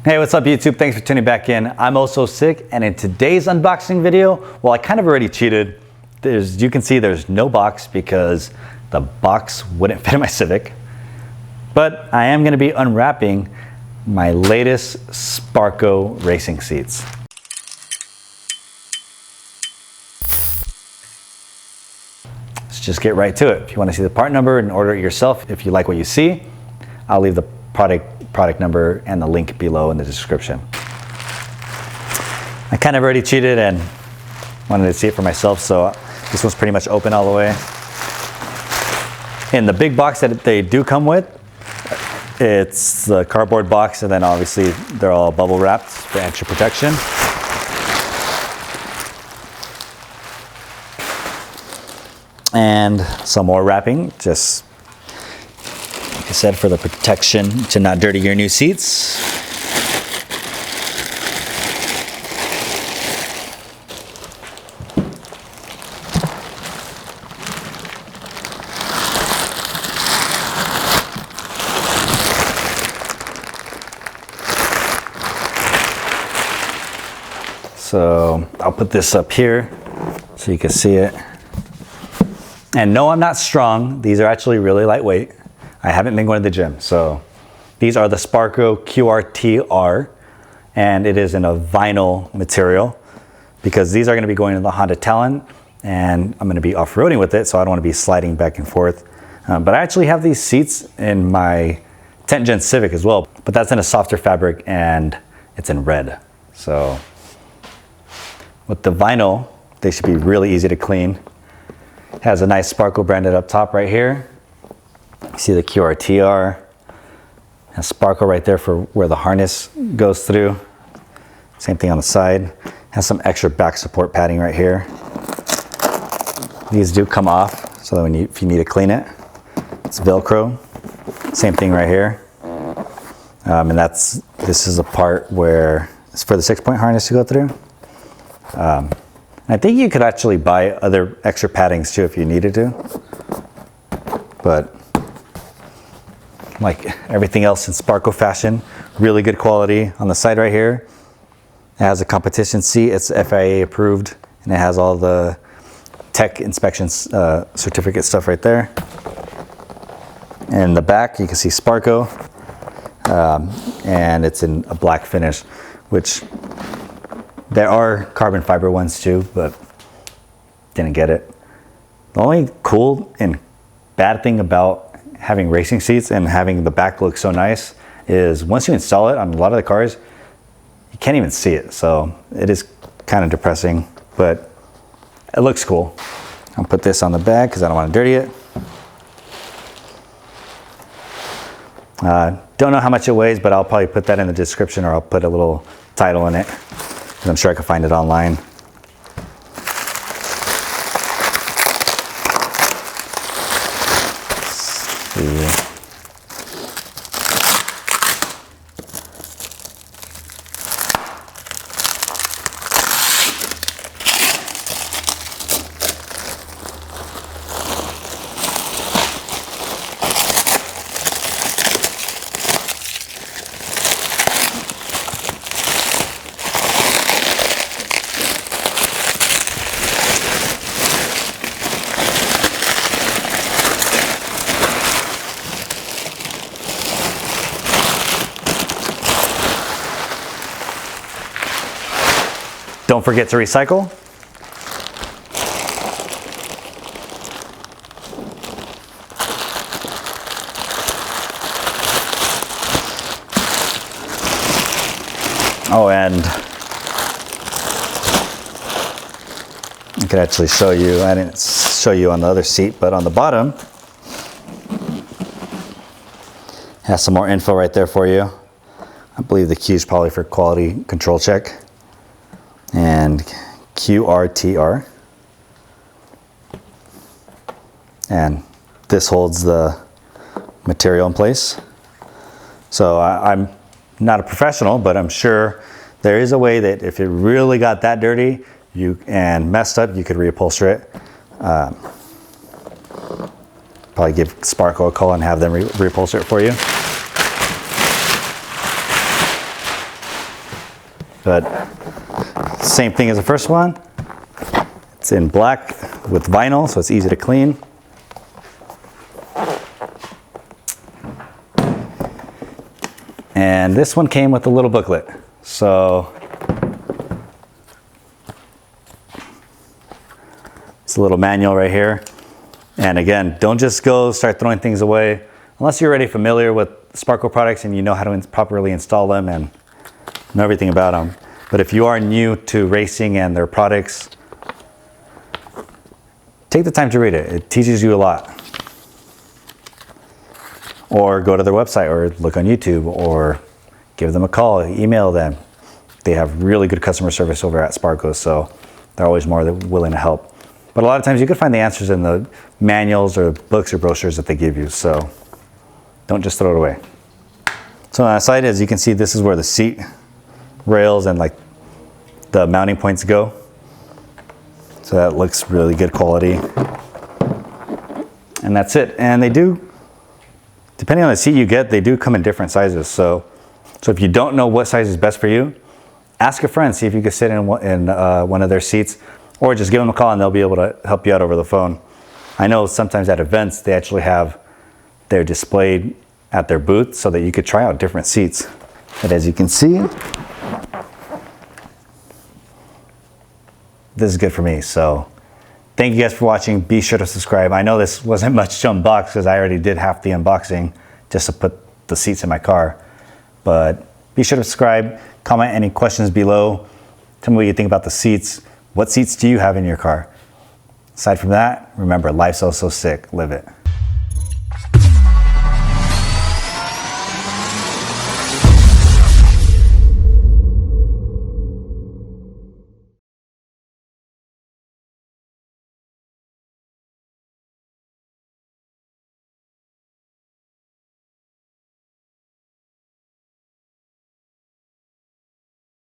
Hey, what's up YouTube? Thanks for tuning back in. I'm also sick, and in today's unboxing video, well, I kind of already cheated. You can see there's no box because the box wouldn't fit in my Civic. But I am going to be unwrapping my latest Sparco racing seats. Let's just get right to it. If you want to see the part number and order it yourself, if you like what you see, I'll leave the product number and the link below in the description. I kind of already cheated and wanted to see it for myself, so this one's pretty much open all the way. In the big box that they do come with, it's the cardboard box, and then obviously they're all bubble wrapped for extra protection. And some more wrapping, just like I said, for the protection to not dirty your new seats. So I'll put this up here so you can see it. And no, I'm not strong. These are actually really lightweight. I haven't been going to the gym. So these are the Sparco QRT-R, and it is in a vinyl material because these are going to be going to the Honda Talon, and I'm going to be off-roading with it, so I don't want to be sliding back and forth. But I actually have these seats in my 10th Gen Civic as well, but that's in a softer fabric and it's in red. So with the vinyl, they should be really easy to clean. It has a nice Sparco branded up top right here. You see the QRT-R. Has Sparco right there for where the harness goes through. Same thing on the side. Has some extra back support padding right here. These do come off, so that if you need to clean it, it's Velcro. Same thing right here. And this is a part where it's for the 6-point harness to go through. I think you could actually buy other extra paddings too if you needed to, but like everything else in Sparco fashion, really good quality. On the side right here, it has a competition seat. It's FIA approved, and it has all the tech inspections certificate stuff right there. And in the back, you can see Sparco, and it's in a black finish, which there are carbon fiber ones too, but didn't get it. The only cool and bad thing about having racing seats and having the back look so nice is once you install it on a lot of the cars, you can't even see it. So it is kind of depressing, but it looks cool. I'll put this on the back because I don't want to dirty it. Don't know how much it weighs, but I'll probably put that in the description, or I'll put a little title in it. I'm sure I can find it online. Let's see. Don't forget to recycle. Oh, and I could actually show you, I didn't show you on the other seat, but on the bottom, has some more info right there for you. I believe the Q is probably for quality control check. And QRT-R, and this holds the material in place. So I'm not a professional, but I'm sure there is a way that if it really got that dirty and messed up, you could reupholster it. Probably give Sparco a call and have them reupholster it for you. But same thing as the first one. It's in black with vinyl, so it's easy to clean. And this one came with a little booklet. So it's a little manual right here. And again, don't just go start throwing things away unless you're already familiar with Sparco products and you know how to properly install them and know everything about them. But if you are new to racing and their products, take the time to read it. It teaches you a lot. Or go to their website or look on YouTube or give them a call, email them. They have really good customer service over at Sparco, so they're always more than willing to help. But a lot of times you can find the answers in the manuals or books or brochures that they give you, so don't just throw it away. So on the side, as you can see, this is where the seat rails and like the mounting points go. So that looks really good quality. And that's it. And they do, depending on the seat you get, they do come in different sizes. So if you don't know what size is best for you, ask a friend, see if you can sit in one of their seats, or just give them a call and they'll be able to help you out over the phone. I know sometimes at events, they actually have they're displayed at their booth so that you could try out different seats. But as you can see, this is good for me. So thank you guys for watching. Be sure to subscribe. I know this wasn't much to unbox because I already did half the unboxing just to put the seats in my car. But be sure to subscribe, comment any questions below. Tell me what you think about the seats. What seats do you have in your car? Aside from that, remember, life's so sick. Live it.